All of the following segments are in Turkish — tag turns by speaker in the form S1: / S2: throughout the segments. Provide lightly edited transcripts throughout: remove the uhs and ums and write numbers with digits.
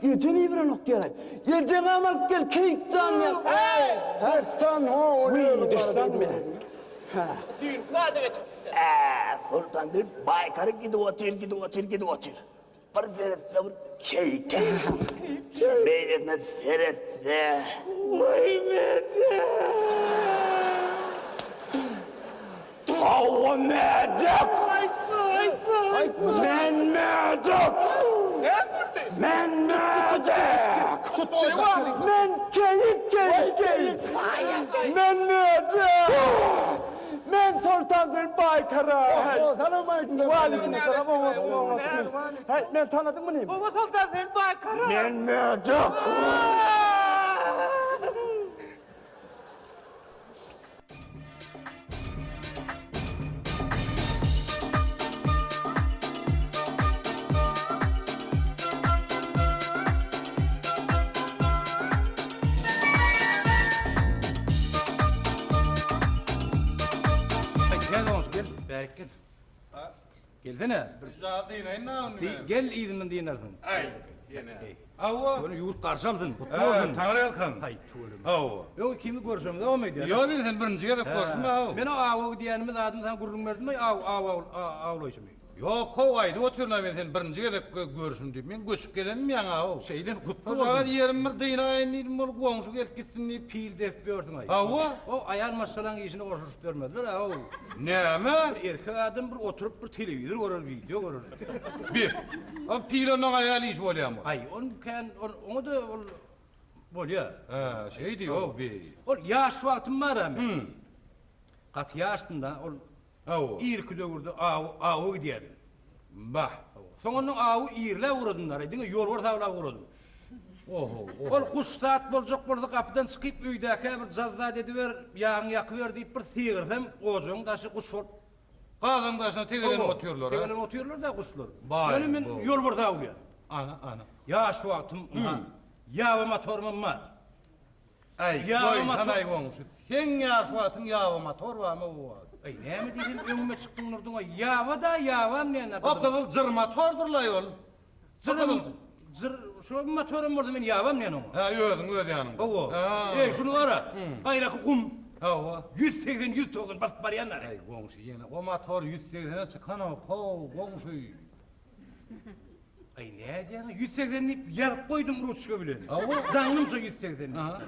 S1: Yeceni bir anok gerek. Yeceni amal gel keyikcan ya.
S2: Sen o oluyor.
S1: Destan mı?
S3: Düğün kulağı da çıktı.
S1: Sultandır baykarı gidip otur. Bir seretse bir keyte. Beynine seretse. Vay meze. Tavu mecek. Men mecek. Men mecek. Men keyik. Men mecek. Men Sultandır baykarı.
S2: Sana baydın.
S1: Aleykümselam. Hey, men tanıdın mı neyim?
S3: Baba Sultan sen bakarım.
S1: Men mecek.
S4: Gel oğlum gel. Berk gel. Gelsene.
S5: Rıza dinleyin ne onu?
S4: Gel izinden dinlersin.
S5: Ay. Ava.
S4: Böyle yurt karşı alsın.
S5: Tanrı elkan.
S4: Hay tuğulum.
S5: Ava.
S4: Yok kimi görüşüm de o muydu?
S5: Yo ben sen birinci gelip görüşme av.
S4: Ben o av diyenimiz adını sen gururun verdin mi? Avloysun.
S5: Yo kovaydı oturma ben sen birinci gelip görüşüm deyip ben göçüp gelenim yana av.
S4: Şeyden kutlu
S5: O zaman
S4: olsun.
S5: yerim bir dıyna neydim ol gonşu gelip gitsin deyip.
S4: Pil def gördün ay.
S5: Ava.
S4: O ayağın masalan işini otursup görmediler ha o.
S5: Neme?
S4: Bir erkek adam bir oturup bir televizyon görür, video görür.
S5: Bir. O pilonun ayağlı iş oluyor mu?
S4: Ay onu da böyle.
S5: Ha şey diyor bir.
S4: O yaş vaktim var ama. Kat yaştında o
S5: Ava.
S4: İrki dövürdü, avu gidiyordu.
S5: Bah.
S4: Sonra avu iğirle vurdular, edin yol var tavla vurdu.
S5: Oho.
S4: Ol kustat bolcak burada kapıdan çıkıp üydeki bir cazda dediver, yağın yakıver deyip bir sıyırdım, ocun taşı kuş var.
S5: Kazan taşına tegelenip oturuyorlar ha.
S4: Tegelenip oturuyorlar da kuşlar.
S5: Vay,
S4: Böyle ben
S5: vay.
S4: yol var tavlıyor.
S5: Ana.
S4: Yaş vaktim var, yağ motorum var.
S5: Ay
S4: Ya
S5: koy
S4: ama
S5: tanay gonşu. Sen yaşvatın yağıma torva mı o?
S4: Ay ne mi dedim önüme çıktın nurdun o yağva da yağvam ne
S5: O kızıl zırma tordur la yol.
S4: Şu motorum vardı ben yağvam ne onu?
S5: Ha ödün yanında.
S4: Oo.
S5: Ha.
S4: Şunu ara. Gayrı kum.
S5: Ha o.
S4: 180 basıp var yanlar.
S5: Ay gonşu yine o motor 180'e çıkan o gonşu.
S4: Ay ne diyorsun? 180'lik yer koydum ruçka bile.
S5: Ava.
S4: Danlım şu 180'lik.
S5: Ha.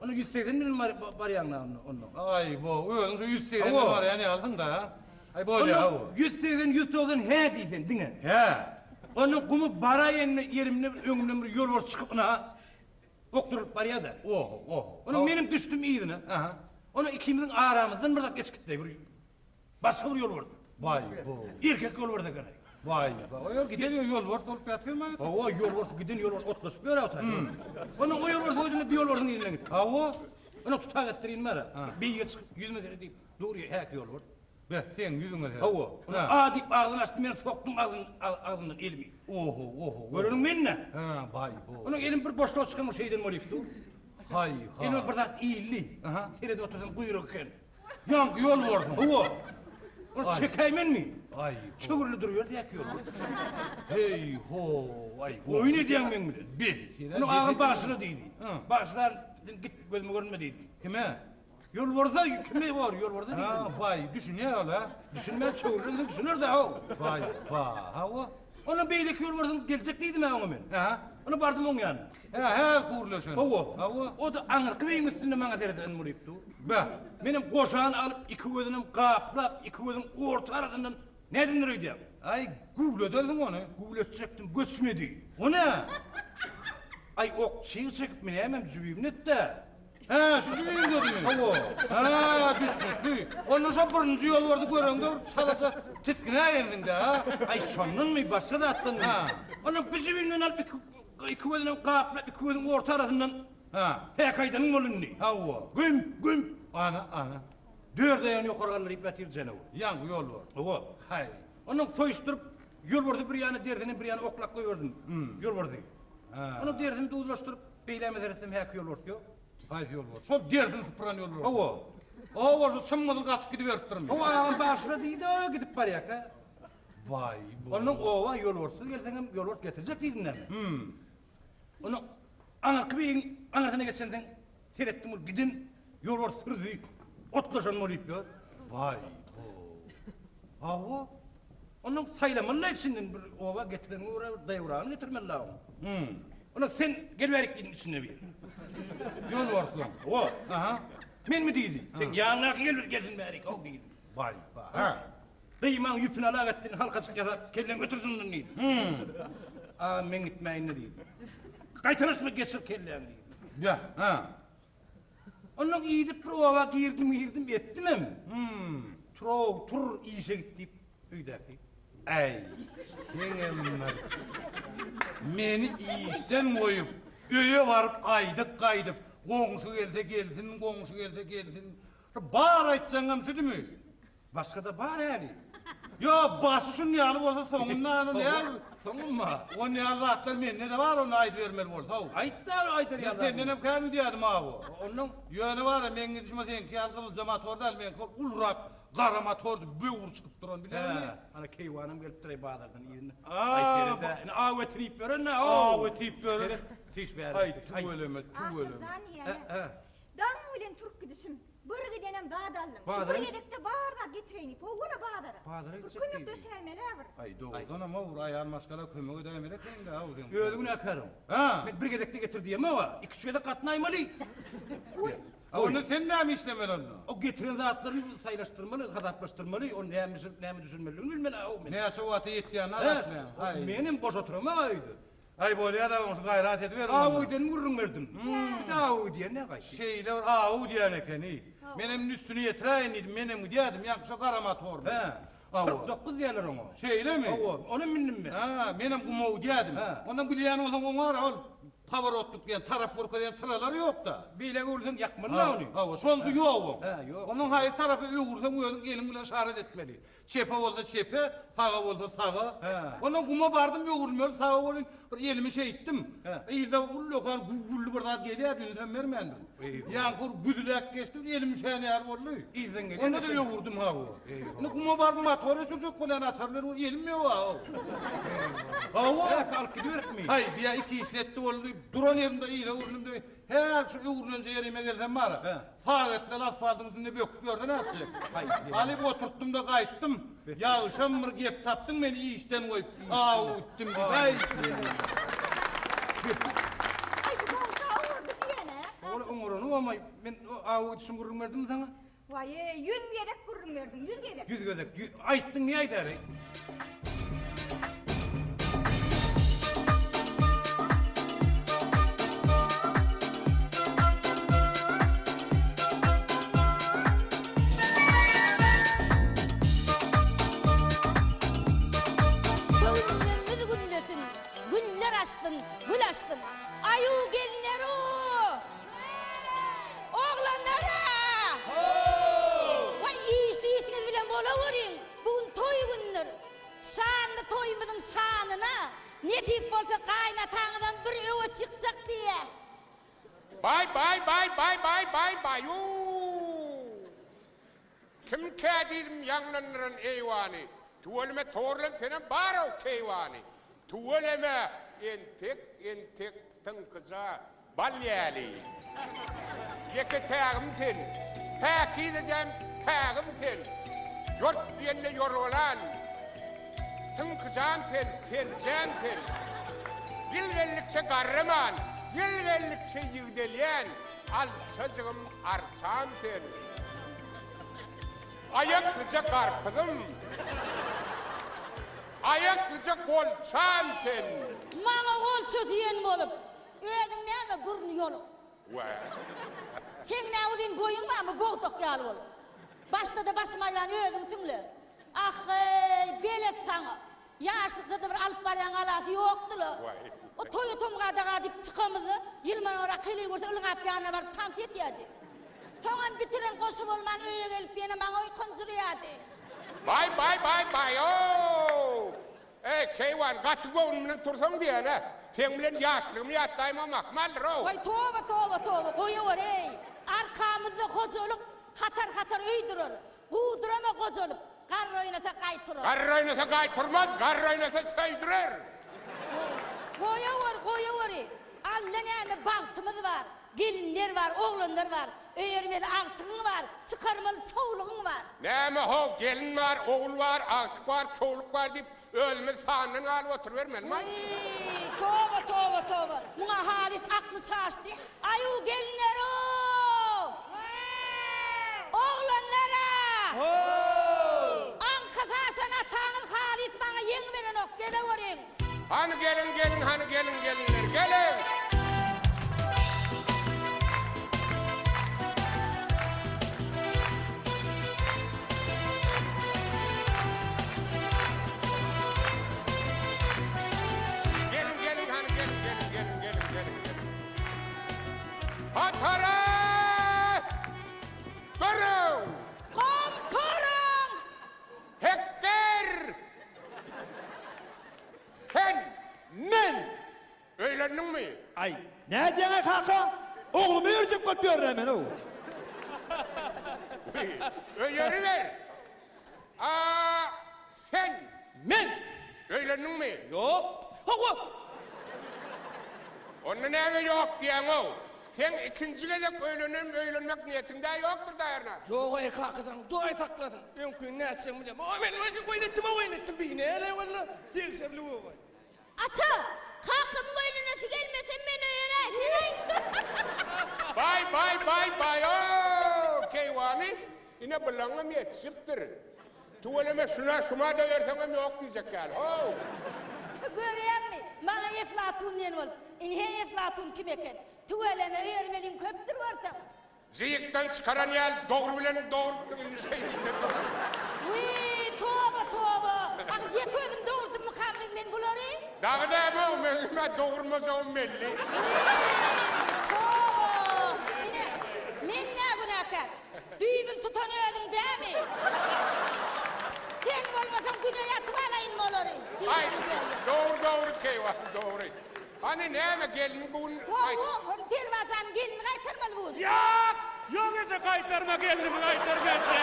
S4: Onu 180 bin var yanına onun.
S5: Ay bu ödün şu 180'e
S4: Ava.
S5: var yani aldın da ha. Ay böyle ha o.
S4: Onu 180 he diysen dinle.
S5: He.
S4: Onun kumu bara yerimle önümden bir yol var çıkıp ona okturup var ya da.
S5: Oho.
S4: Onun benim düştüm iyiydi ne?
S5: Aha.
S4: Onun ikimizin aramızdan bir dakika gitti. Başka bir yol vardı.
S5: Vay bu.
S4: Erkek yol vardı garay.
S5: Vay. O yol gidiyor yol var olup yatıyor mu?
S4: O yol vardı giden yol vardı otlaşıp böyle otar. Onun o yol vardı oyduğunda bir yol vardı izinden gitti.
S5: Ha o.
S4: Onu tutak ettireyim bana. Bir yere çıkıp 100 metre deyip doğru hek yol vardı.
S5: Be sen yüzüne de.
S4: O. Onu a deyip ağzını açtım ben soktum ağzından elimi.
S5: Oho.
S4: Görürüm ben ne?
S5: Ha vay bu.
S4: Onun elim bir boşluğa çıkan o şeyden molifti.
S5: Hay
S4: Elim bir zat iyili.
S5: Aha.
S4: Terede otursan kuyrukken.
S5: Yank yol vardı.
S4: O. Onu çekeyim mi?
S5: Ay.
S4: Çığırlı duruyor diye yakıyor.
S5: Hey ho. Ay.
S4: Oyun ediyen ben bile.
S5: Bir.
S4: Onu ağın başına değdi.
S5: Hı.
S4: Başlar git gözüme görünme değdi.
S5: Kime?
S4: Yol varsa kime var yol varsa değdi.
S5: Ha vay düşünüyor la.
S4: Düşünmeye çığırlı düşünür de o.
S5: Vay ha o.
S4: Ona beylik yol varsa gelecek değildim ben ona ben.
S5: Ha.
S4: Onu vardım onun yanına.
S5: He kuruluşun.
S4: O.
S5: Ha o.
S4: O da anır kıyın üstünde bana dereden muriptu.
S5: Be.
S4: Benim koşağını alıp iki gözünüm kaplap iki gözüm orta arasından ne denir öyle?
S5: Ay gurledelim onu.
S4: Guvletecektim göçmedi.
S5: O ne?
S4: Ay ok çiğ çekip mi ne hemen cübeyim net de.
S5: He şu şeyin dedim.
S4: O.
S5: Ha düşmüş. Ondan sonra birinci yol vardı göründü. Salasa tiskine yerinde ha.
S4: Ay sonun mu başka da attın
S5: Ha.
S4: ha. Onun bir cübeyimden alıp iki gözünüm kaplap iki gözüm orta arasından
S5: Ha.
S4: he kaydanın olun ne?
S5: Ha o.
S4: Güm.
S5: Ana.
S4: Dört ayağını yukarıdan iplatir canı o.
S5: Yank yol var.
S4: O.
S5: Hay.
S4: Onun soyuşturup yol vardı bir yana derdini bir yana oklak koyuyordun. Yol vardı.
S5: Ha.
S4: Onu derdini doğulaştırıp beyleme dersem hek yol vardı yok.
S5: Hay yol var. Sol derdin sıpıran yol var.
S4: O.
S5: O var sımmadı kaç gidiverip durmuyor.
S4: O ayağın başına değildi o gidip var ya.
S5: Vay bu.
S4: Onun ova yol varsız gelsen yol vars getirecek değildin mi? Onu anar kıbeyin, anartına geçsenden seyrettim ol, gidin, yol var sırdı, otlaşan mı olayıp ya? Vay bu. Avu? Onun saylamanın içinden bir ova getiren uğra, dayavrağını getirmen lazım. Ona sen gelverik gidin içine bir.
S5: Yol varsın.
S4: O,
S5: Aha.
S4: men mi deydi? Sen yanına gelsin verik, o deydi.
S5: Vay vay. Ha.
S4: Kıyman yüpün alak ettin, halkasık yazar, kellen götürsün deydi. Aa, men gitmeyin ne deydi. Kaytarış mı geçir kellen deydi.
S5: Ya, ha.
S4: Onun iyiydi prova girdim ettim mi? Tur iyişe gitti üydeki.
S5: Ey. Senin meni işten koyup öye varıp kaydıp komşu gelse gelsin, komşu gelse gelsin. Bağır aytsanım şu değil mi?
S4: Başka da var yani.
S5: Ya başı şunu ne alıp olsa sonundan ne alıp?
S4: Sonun mu?
S5: O ne Allah'tan men ne de var onu ayıt vermeli olsa o.
S4: Aydır ya.
S5: Sen ne kadar diyedim abi?
S4: Onun
S5: Yönü var ya men gidişime sen ki algılı motorda men ulrak kara motordu bir çıkıp duran biliyor musun?
S4: ana keyvanım gelip duray bağlardan iyisin.
S5: Aa,
S4: Ne avet trip verin ne?
S5: Avet trip verin.
S4: Tiş be.
S5: Ay tu öleme tu öleme.
S6: Aşırcan yani. Dan bilen Türk gidişim. Bir gidenem Bağdalım.
S4: Bağdalım?
S6: Bir yedekte bağırda getireyni. Povula Bağdara.
S4: Bağdara
S6: Bir
S4: gidecek
S6: kümük
S4: değil.
S6: döşeymeler bir.
S5: Ay doğrudan ama vur ayağın maskala kömüğü ödemeli kendi de avudun.
S4: Öldüğünü akarım.
S5: Ha.
S4: Ben bir gedekte getir diyem ama iki şöyle katnaymalı.
S5: Onu sen de mi işlemeli onu?
S4: O getiren zatlarını sayılaştırmalı, kadaplaştırmalı, o ne mi düşünmeli, bilmeli.
S5: Ne yaşa o atı yetti ya ne
S4: Evet,
S5: yaptın ya? Ay.
S4: benim boş oturmaydı.
S5: Ay böyle ya da onu gayret ediver.
S4: Ağuyden vurun verdim. Bir de ağuy diye ne kaçtı?
S5: Şeyler avu diyene keni. Benim üstünü yetireyim benim diyedim yakışa kara motordu.
S4: He.
S5: Avu.
S4: 49 yerler onu.
S5: Şeyle mi?
S4: Onu minnim ben.
S5: Ha, benim kumu diyedim.
S4: Ha.
S5: Onun bileyen olsa o var ol. Pavarotluk diyen, taraf burka diyen sıraları yok da.
S4: Bile vursun yakmalı
S5: Ha,
S4: onu.
S5: ha, sonsu yok.
S4: Ha, yok.
S5: Onun hayır tarafı uğursa uyanık elin bile şaret etmeli. Çepe olsa çepe, sağa olsa sağa.
S4: Ha.
S5: Onun kuma vardım bir uğurmuyor, sağa olun. Bir elimi şey ettim.
S4: Ha.
S5: İyi de ullukan gullu burada geliyor, dünüden vermendim. Yankır güdülek geçtim, elimi şey ne yer oldu.
S4: İzin geliyor.
S5: Onu da yoğurdum ha o. Onu kuma vardım, motoru çocuk kulen açarlar, o elim yok ha o. Ha o.
S4: Ya kalk gidiyor mi?
S5: Hay bir ya iki işletti oldu. Duran yerimde iyi de uğrunum da her şu uğrununca yerime gelsem var
S4: He.
S5: ya. Fağetle asfaltın üstünde bir öküp gördü ne yapacak?
S4: Hay.
S5: Alıp oturttum da kayıttım. Yağışa mır giyip tattın beni iyi işten koyup. Aa uttum bir. Hay.
S6: Ay bu komşu ağırdı diyene.
S4: Onu umurunu ama ben o ağuy için vurun verdim mi sana?
S6: Vay 100 yedek kurun verdin 100 yedek.
S4: Yüz gödek. Ayttın niye aydarı?
S7: Günlerimiz günlesin, günler açtın, gül açtın. Ayu gelinler o. Oğlanlara. Vay işiniz bilen bolavurun. Bugün toy günler. Şanlı toyumuzun şanına. Ne tip olsa kaynatağından bir eve çıkacak diye.
S8: Bay. Kim kedim yanlanırın eyvani. Tuvalime torlan senin baro keyvani. Tuvalime entek tınkıza balyali. Yeke tağım sen. Tağ gideceğim tağım sen. Yort yerine yorulan. Tınkıcağım sen, tercağım sen. Yılgellikçe garraman. Yılgellikçe yıgdeleyen. Alsacığım arsam sen. Ayaklıca karpızım. Ayaklıca golçam sen.
S7: Bana olsa diyen bolup. Ödün ne mi burnu yolu. Sen ne olun boyun var mı boğduk yal ol. Başta da başmayla ödün sünle. Ah belet sana. Yaşlıkta da bir alıp barayan alası yoktu la. O toyu tomgada dip çıkamızı. Yılman ora kıyılığı vursa ılgap yana var tank etiyadi. Sonra bitiren koşu olman öye gelip beni bana konduruyordu.
S8: Bay. Keyvan katıgı onunla tursam diye ne? Sen bilen yaşlığımı yattayma makmal ro.
S7: Vay tova koyu var ey. Arkamızda kocoluk hatar öydürür. Kuğdurama kocoluk. Karr oynasa kaytırır.
S8: Karr oynasa kaytırmaz, karr oynasa saydırır.
S7: Koyu var ey. bagtymyz var. Gelinler var, oğlanlar var. Öýermeli agtygyň var, çıkarmaly çoğulugyň var.
S8: Näme ho gelin var, oğul var, aktyk var, çoğuluk var dip özüme sanyny alyp oturuvermeli mi?
S7: Toba toba toba. Muňa halis akly çaşdy. Aýu gelinler o. Oğlanlara. Ankasaşan ataňyz halis baňa ýeň beren ok geleweriň.
S8: Hani gelin, hani gelinler, gelin. Gelin, hani gelin. Hatara! Durun!
S7: Komkurun!
S8: Hekter! Sen!
S1: Men!
S8: Öýlendin mi?
S1: Ay, ne diýene kaka? Oğlumu ýörjek götürýär hemen o.
S8: Öýeriver. Sen!
S1: Men!
S8: Öýlendin mi?
S1: Yok. Hawa!
S8: Onda näme ýok diýen o? Sen ikinji gezek öýlenmek niýetinde ýokdur daýarna.
S3: Yok ey kakasan, doğa sakladın. Önkün ne açsam bilem. Ben oynattim bir ne valla. Diyeksem lu var.
S9: Ata, kalkın boynuna su gelmesen ben öğrensin.
S8: Bay, ooo, keyvani. Yine bılanım yetişiptir. Tuvaleme şuma da versem yok diyecek yani.
S7: Görýärmi? Maňa Eflatun diýen bolup. He Eflatun kim eken? Tuweleme öýermeliň köpdir görsen.
S8: Ziyikten çıkaran yer doğru bilen doğru şey değil.
S7: Toba. Ag ýek özüm doğurdum mukamil men bulary.
S8: Dağı da bu men doğurmaz o melli.
S7: Toba. Ine men ne günahkar? Düýbün tutan özüň dämi? Sen bolmasaň güne ýatyp alaýyn bolary.
S8: Ay, doğru keyvan, doğru. Hani näme gelin bugün?
S7: Wo, terwazan gelin gaýtarmaly bu.
S3: Yok ece kaytarma gelini kaytarma ece.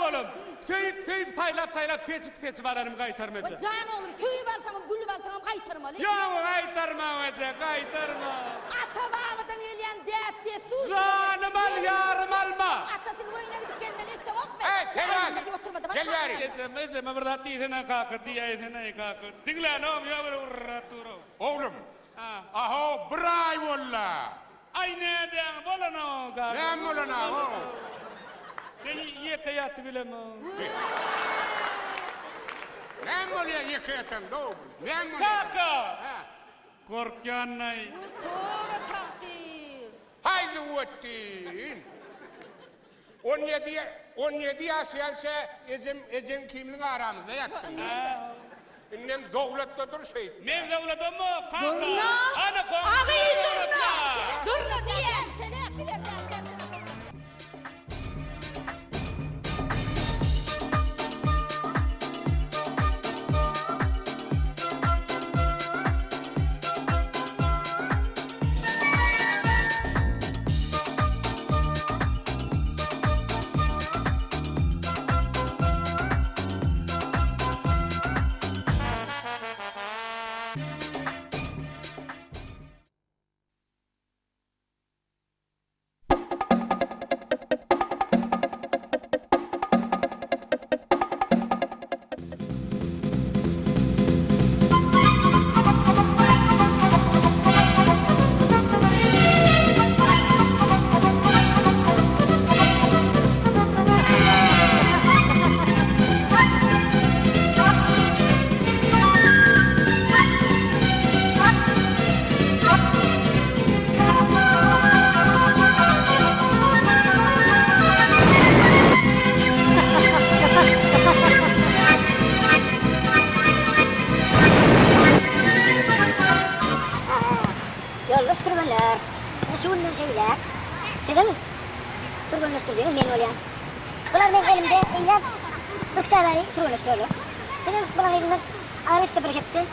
S3: Oğlum. Töyüp taylap keçip ararım kaytarma ece.
S7: Can oğlum, tüyüp alsaňam, gülüp alsaňam gaýtarmaly.
S3: Yok kaytarma ece, kaytarma.
S7: Ata babadan gelýän däp diýe sus.
S3: Canım al, yarım alma.
S7: Atasyň öýüne gidip gelmeli işte bak be.
S8: Gel bari.
S3: Ece, ben burada diýsene kakı, diýsene kakı. Dinle noğum, ya böyle urra turu.
S8: Oğlum.
S3: Ha.
S8: Aho, bray valla.
S3: Ay ne diyen, bolan o kakı.
S8: Ne bolan o?
S3: Ben yeke yatı bilemem.
S8: Ne bolýar ýeketen doğru? Ne bolýar?
S3: Kaka! Korkyan nay.
S7: Toga takdir.
S8: Haydi wettin. 17 ýaşaýança ejen kimliň aramyzda ýatdy. Innem dowlatda dur şey.
S3: Men dowlatam mı? Kaka!
S7: Durna!
S3: Ana korkyan!
S7: Agy durna! Durna diýen sene bilerden dersine.
S10: Turgunlaştırıcı men bolýan. Bular men elimde ýaz bükçalary turgunlaştyrýar. Senin bular elinden arysy bir gepdi.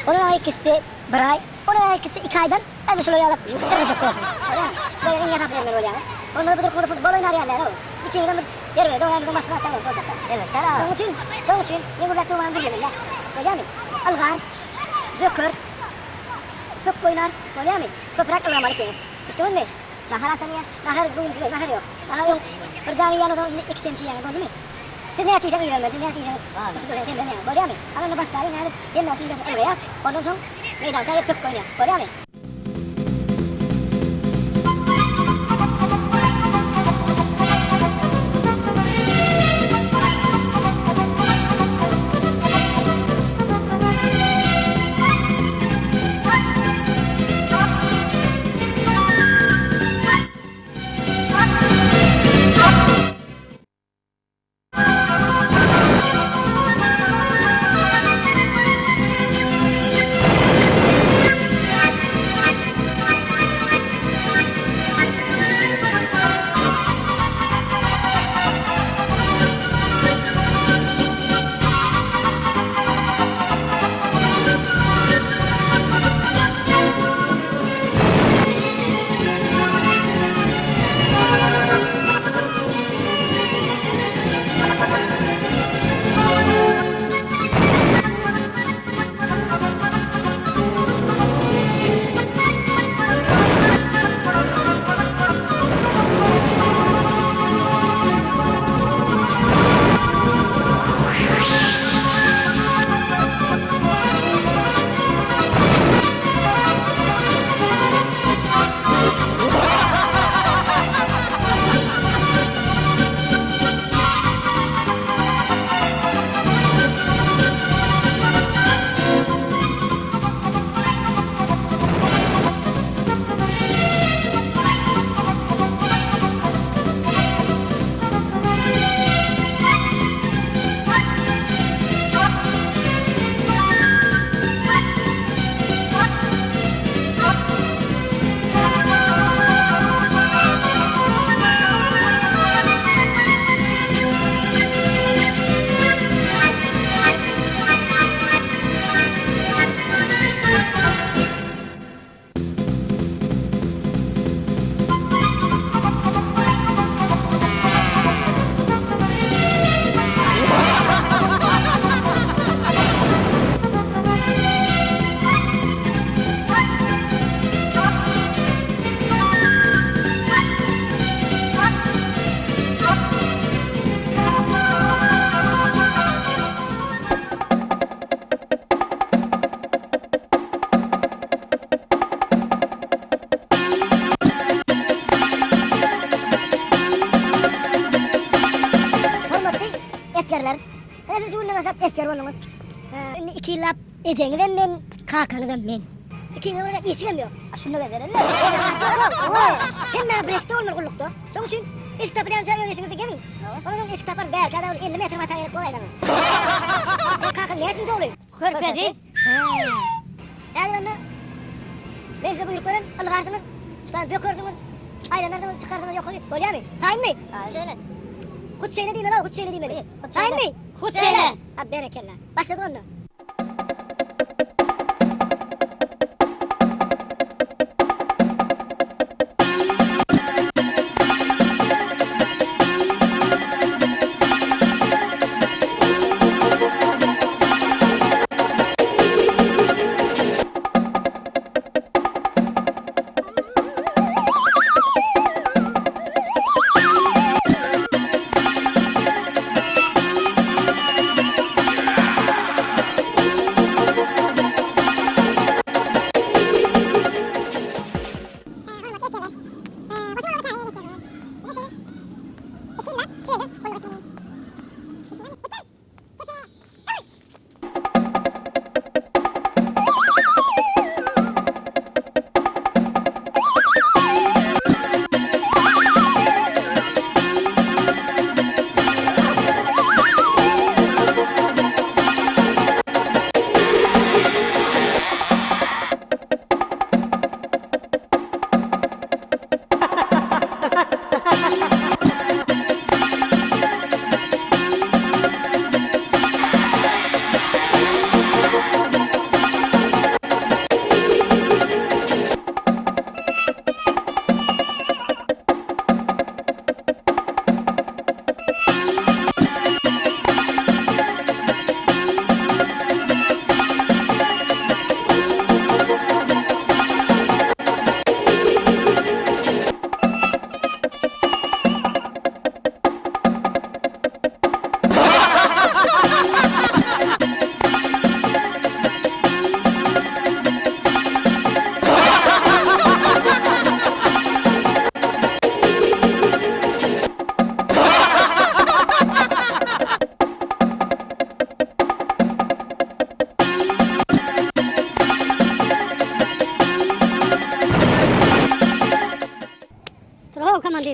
S10: Onun ikisi bir ay, onun ikisi 2 aydan ben şol ýalyp derejek bolsun. Böyle enge tapýan men bolýan. Onlar bir kurda futbol oýnarýarlar. İçinden bir derwede oýandyň başga adam bolsa. Evet, şoň üçin men burada tuman bilýän. Gelýärmi? Algar, Bökür, Çok oynar. Oluyor mu? Toprak ılamalı keyif. İşte onu ne? Nahar alsan ya. Nahar bugün diyor. Nahar yok. Nahar yok. Bir cami yanı da iki çemçi yanı. Gördün mü? Siz ne yapıyorsun? İyi vermez. Siz ne yapıyorsun? Nasıl böyle sen ne yapıyorsun? Görüyor musun? Ama başları yani yeniden şunu diyorsun. Elbeye yaz. Ondan sonra meydan çayı pök oynuyor. Görüyor musun? Efkarlar. Nasıl şunun nasıl efkar olmaz? 2 yıl ecengiden ben kalkanıdan ben. 2 yıl sonra işlemiyor. Şunu da verirler. Hem breste olmuyor kullukta. Onun için iş tapayan çay yönetişinde gelin. Onun için iş tapar der. Kadar 50 metre mataya koyar adamı. Sen kalkan nesin oluyor?
S7: Körpezi.
S10: Yani onu ben size buyruklarım alıkarsınız. Tutan bökürsünüz. Ayranlardan çıkarsınız yok oluyor. Öyle mi? Tayin mi?
S7: Söyle.
S10: Kut söyle değil mi lan? Kut söyle değil mi? Tayin mi?
S7: Kut söyle.
S10: Ha berekellah. Başladı onu.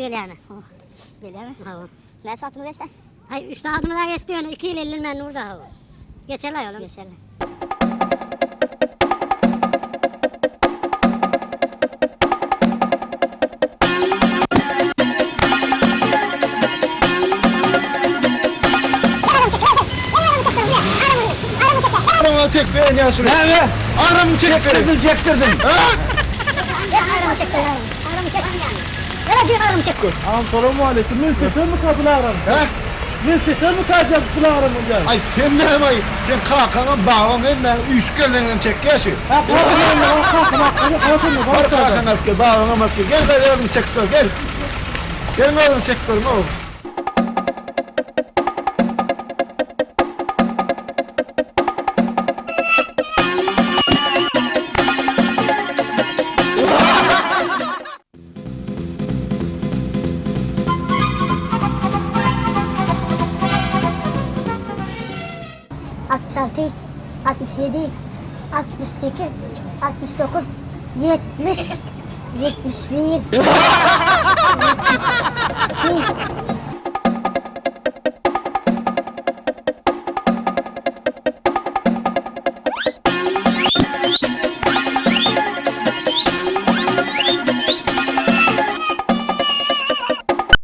S10: bileyim. Bileyim mi? Ne saatimi geçti? Ay 3 saatimi daha geçti yani 2 yıl 50 ben orada. Geçerler oğlum. Geçerler.
S2: Aramı çek verin ya şuraya.
S1: Ne be?
S2: Aramı çek verin.
S1: Çektirdim.
S2: Ha?
S10: Ya aramı çek böyle. Aramı çek. Nereye aramı çek?
S1: Assalamu aleyküm. Ben çektir mi kapılı aram?
S2: Ha?
S1: Ben çektir mi kalacak kapılı aram ya?
S2: Ay sen ne yapay? Ben kalkama bağlam ben üç gölden çek yaşı.
S1: Ha kalkın kalsın mı?
S2: Var kalkan alıp gel bağlam alıp gel. Gel ben yardım sektör gel. Gel ne olur sektör ne olur.
S10: ...66, 67, 68, 69, 70, 71, 72,